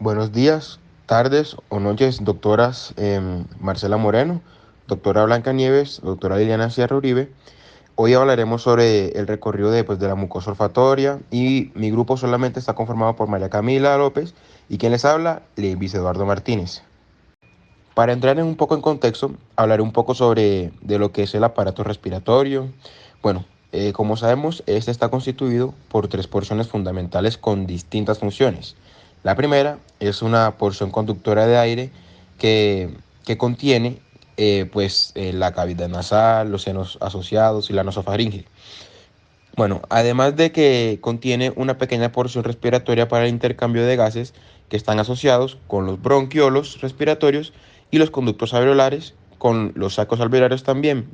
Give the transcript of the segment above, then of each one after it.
Buenos días, tardes o noches, doctoras Marcela Moreno, doctora Blanca Nieves, doctora Liliana Sierra Uribe. Hoy hablaremos sobre el recorrido de la mucosa olfatoria y mi grupo solamente está conformado por María Camila López y quien les habla, Luis Eduardo Martínez. Para entrar un poco en contexto, hablaré un poco sobre de lo que es el aparato respiratorio. Bueno, como sabemos, este está constituido por tres porciones fundamentales con distintas funciones. La primera es una porción conductora de aire que contiene la cavidad nasal, los senos asociados y la nasofaringe. Bueno, además de que contiene una pequeña porción respiratoria para el intercambio de gases que están asociados con los bronquiolos respiratorios y los conductos alveolares con los sacos alveolares también.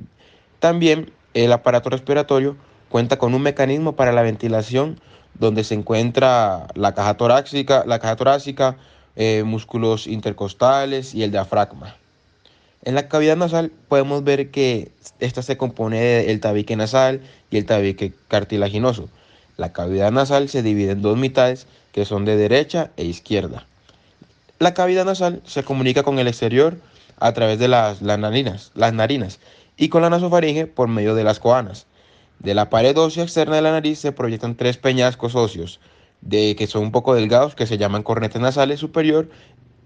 También el aparato respiratorio cuenta con un mecanismo para la ventilación donde se encuentra la caja torácica, músculos intercostales y el diafragma. En la cavidad nasal podemos ver que esta se compone del tabique nasal y el tabique cartilaginoso. La cavidad nasal se divide en dos mitades que son de derecha e izquierda. La cavidad nasal se comunica con el exterior a través de las narinas y con la nasofaringe por medio de las coanas. De la pared ósea externa de la nariz se proyectan tres peñascos óseos que son un poco delgados que se llaman cornetes nasales superior,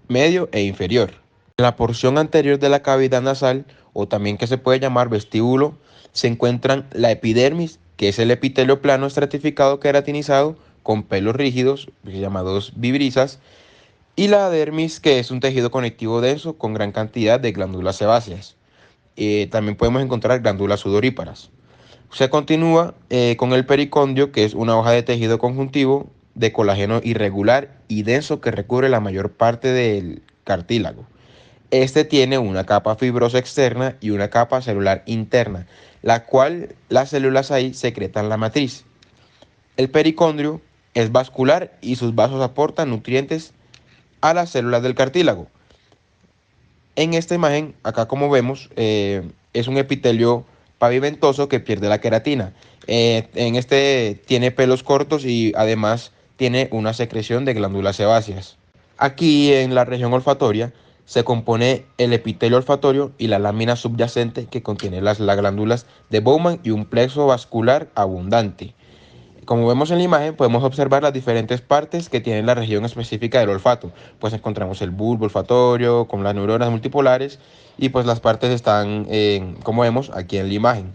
medio e inferior. En la porción anterior de la cavidad nasal, o también que se puede llamar vestíbulo, se encuentran la epidermis, que es el epitelio plano estratificado queratinizado con pelos rígidos, llamados vibrisas, y la dermis, que es un tejido conectivo denso con gran cantidad de glándulas sebáceas. También podemos encontrar glándulas sudoríparas. Se continúa con el pericondio, que es una hoja de tejido conjuntivo de colágeno irregular y denso que recubre la mayor parte del cartílago. Este tiene una capa fibrosa externa y una capa celular interna, la cual las células ahí secretan la matriz. El pericondrio es vascular y sus vasos aportan nutrientes a las células del cartílago. En esta imagen, acá como vemos, es un epitelio pavimentoso que pierde la queratina. En este tiene pelos cortos y además tiene una secreción de glándulas sebáceas. Aquí en la región olfatoria se compone el epitelio olfatorio y la lámina subyacente que contiene las glándulas de Bowman y un plexo vascular abundante. Como vemos en la imagen, podemos observar las diferentes partes que tiene la región específica del olfato. Pues encontramos el bulbo olfatorio con las neuronas multipolares y pues las partes están, como vemos aquí en la imagen.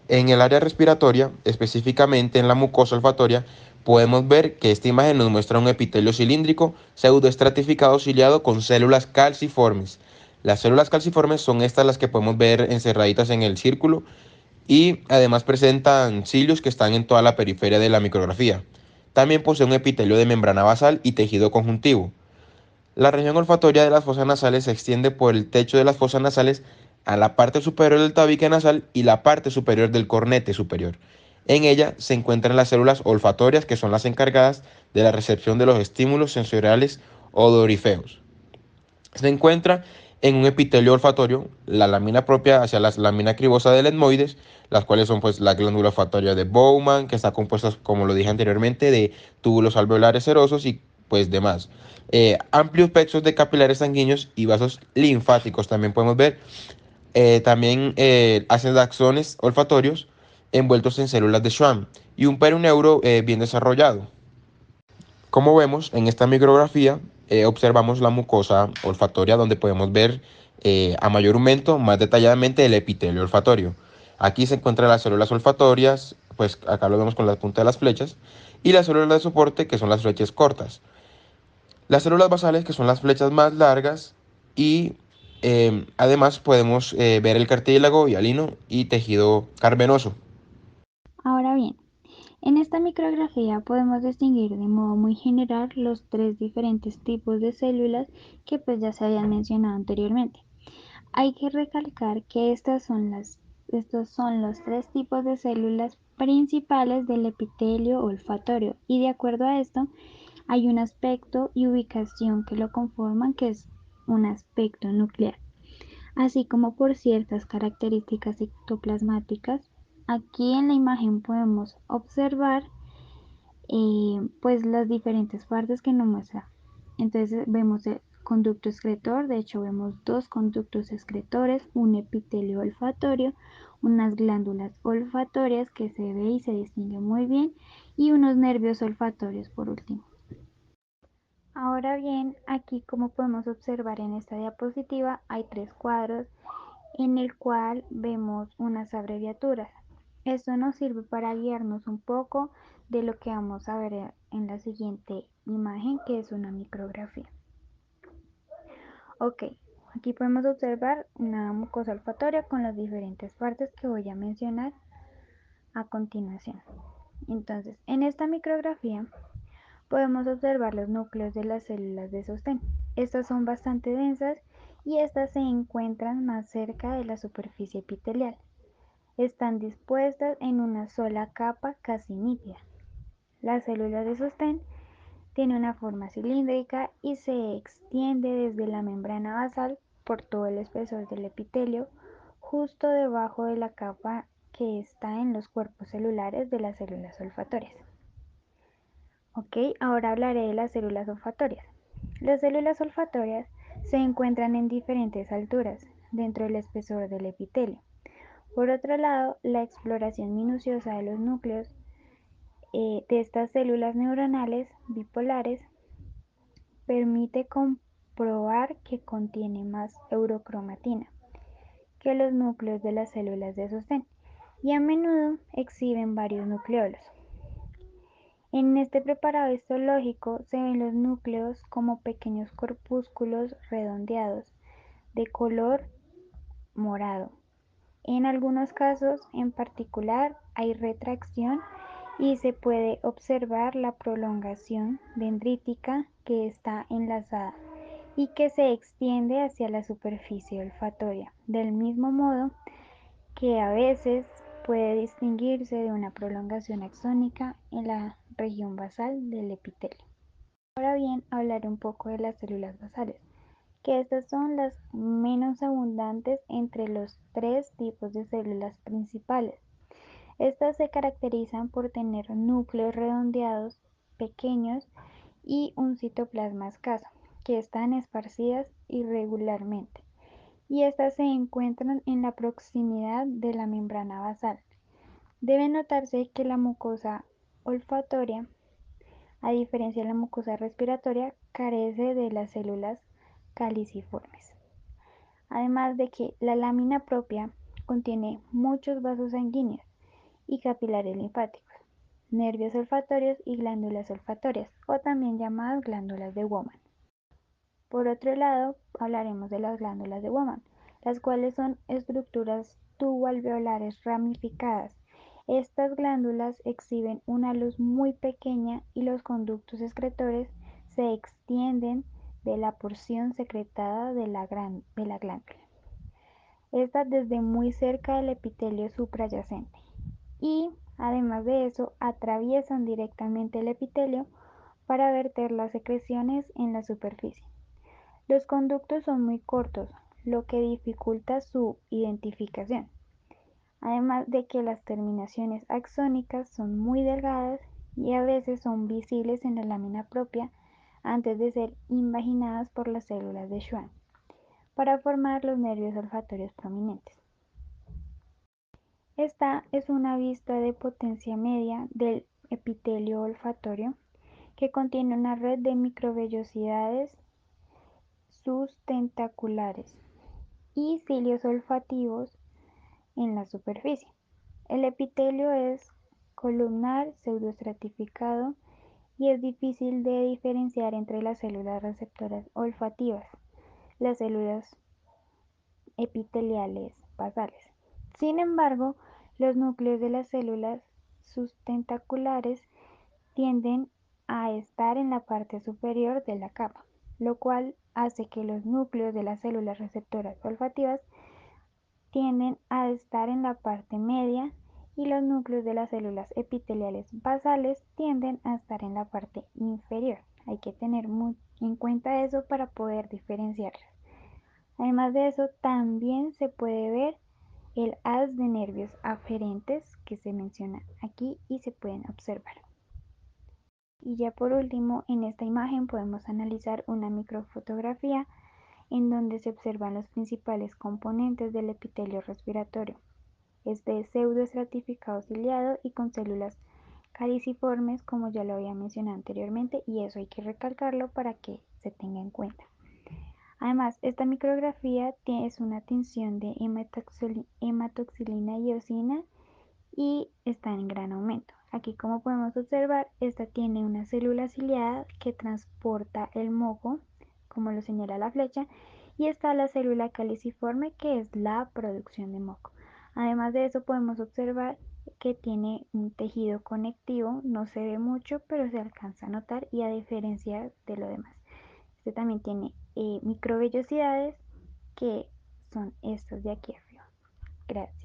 En el área respiratoria, específicamente en la mucosa olfatoria, podemos ver que esta imagen nos muestra un epitelio cilíndrico pseudoestratificado ciliado con células calciformes. Las células calciformes son estas las que podemos ver encerraditas en el círculo y además presentan cilios que están en toda la periferia de la micrografía. También posee un epitelio de membrana basal y tejido conjuntivo. La región olfatoria de las fosas nasales se extiende por el techo de las fosas nasales a la parte superior del tabique nasal y la parte superior del cornete superior. En ella se encuentran las células olfatorias, que son las encargadas de la recepción de los estímulos sensoriales odorifeos. Se encuentra en un epitelio olfatorio la lámina propia hacia la lámina cribosa del etmoides, las cuales son pues la glándula olfatoria de Bowman, que está compuesta, como lo dije anteriormente, de túbulos alveolares serosos y pues demás. Amplios plexos de capilares sanguíneos y vasos linfáticos también podemos ver. También hacen axones olfatorios envueltos en células de Schwann y un perineuro bien desarrollado. Como vemos en esta micrografía, observamos la mucosa olfatoria donde podemos ver a mayor aumento, más detalladamente el epitelio olfatorio. Aquí se encuentran las células olfatorias, pues acá lo vemos con la punta de las flechas, y las células de soporte, que son las flechas cortas. Las células basales, que son las flechas más largas, y además podemos ver el cartílago hialino y tejido carvenoso. Ahora bien, en esta micrografía podemos distinguir de modo muy general los tres diferentes tipos de células que pues ya se habían mencionado anteriormente. Hay que recalcar que estos son los tres tipos de células principales del epitelio olfatorio y de acuerdo a esto hay un aspecto y ubicación que lo conforman que es un aspecto nuclear, así como por ciertas características citoplasmáticas. Aquí en la imagen podemos observar pues las diferentes partes que nos muestra. Entonces vemos el conducto excretor, de hecho vemos dos conductos excretores, un epitelio olfatorio, unas glándulas olfatorias que se ve y se distingue muy bien y unos nervios olfatorios por último. Ahora bien, aquí como podemos observar en esta diapositiva hay tres cuadros en el cual vemos unas abreviaturas. Esto nos sirve para guiarnos un poco de lo que vamos a ver en la siguiente imagen, que es una micrografía. Ok, aquí podemos observar una mucosa olfatoria con las diferentes partes que voy a mencionar a continuación. Entonces, en esta micrografía podemos observar los núcleos de las células de sostén. Estas son bastante densas y estas se encuentran más cerca de la superficie epitelial. Están dispuestas en una sola capa casi nítida. Las células de sostén tienen una forma cilíndrica y se extiende desde la membrana basal por todo el espesor del epitelio, justo debajo de la capa que está en los cuerpos celulares de las células olfatorias. Ok, ahora hablaré de las células olfatorias. Las células olfatorias se encuentran en diferentes alturas dentro del espesor del epitelio. Por otro lado, la exploración minuciosa de los núcleos de estas células neuronales bipolares permite comprobar que contiene más eurocromatina que los núcleos de las células de sostén y a menudo exhiben varios nucleolos. En este preparado histológico se ven los núcleos como pequeños corpúsculos redondeados de color morado. En algunos casos en particular hay retracción y se puede observar la prolongación dendrítica que está enlazada y que se extiende hacia la superficie olfatoria, del mismo modo que a veces puede distinguirse de una prolongación axónica en la región basal del epitelio. Ahora bien, hablaré un poco de las células basales, que estas son las menos abundantes entre los tres tipos de células principales. Estas se caracterizan por tener núcleos redondeados pequeños y un citoplasma escaso, que están esparcidas irregularmente, y estas se encuentran en la proximidad de la membrana basal. Debe notarse que la mucosa olfatoria, a diferencia de la mucosa respiratoria, carece de las células caliciformes. Además de que la lámina propia contiene muchos vasos sanguíneos y capilares linfáticos, nervios olfatorios y glándulas olfatorias, o también llamadas glándulas de Womans. Por otro lado, hablaremos de las glándulas de Womans, las cuales son estructuras tuboalveolares ramificadas. Estas glándulas exhiben una luz muy pequeña y los conductos excretores se extienden de la porción secretada de la glándula. Esta desde muy cerca del epitelio suprayacente y, además de eso, atraviesan directamente el epitelio para verter las secreciones en la superficie. Los conductos son muy cortos, lo que dificulta su identificación, además de que las terminaciones axónicas son muy delgadas y a veces son visibles en la lámina propia antes de ser invaginadas por las células de Schwann para formar los nervios olfatorios prominentes. Esta es una vista de potencia media del epitelio olfatorio que contiene una red de microvellosidades sustentaculares y cilios olfativos en la superficie. El epitelio es columnar, pseudoestratificado y es difícil de diferenciar entre las células receptoras olfativas, las células epiteliales basales. Sin embargo, los núcleos de las células sustentaculares tienden a estar en la parte superior de la capa, lo cual hace que los núcleos de las células receptoras olfativas tienden a estar en la parte media y los núcleos de las células epiteliales basales tienden a estar en la parte inferior. Hay que tener muy en cuenta eso para poder diferenciarlas. Además de eso, también se puede ver el haz de nervios aferentes que se menciona aquí y se pueden observar. Y ya por último, en esta imagen podemos analizar una microfotografía en donde se observan los principales componentes del epitelio respiratorio. Este es pseudoestratificado ciliado y con células caliciformes, como ya lo había mencionado anteriormente, y eso hay que recalcarlo para que se tenga en cuenta. Además, esta micrografía es una tinción de hematoxilina y eosina y está en gran aumento. Aquí, como podemos observar, esta tiene una célula ciliada que transporta el moco, como lo señala la flecha, y está la célula caliciforme, que es la producción de moco. Además de eso, podemos observar que tiene un tejido conectivo, no se ve mucho, pero se alcanza a notar y a diferenciar de lo demás. Este también tiene microvellosidades, que son estas de aquí arriba. Gracias.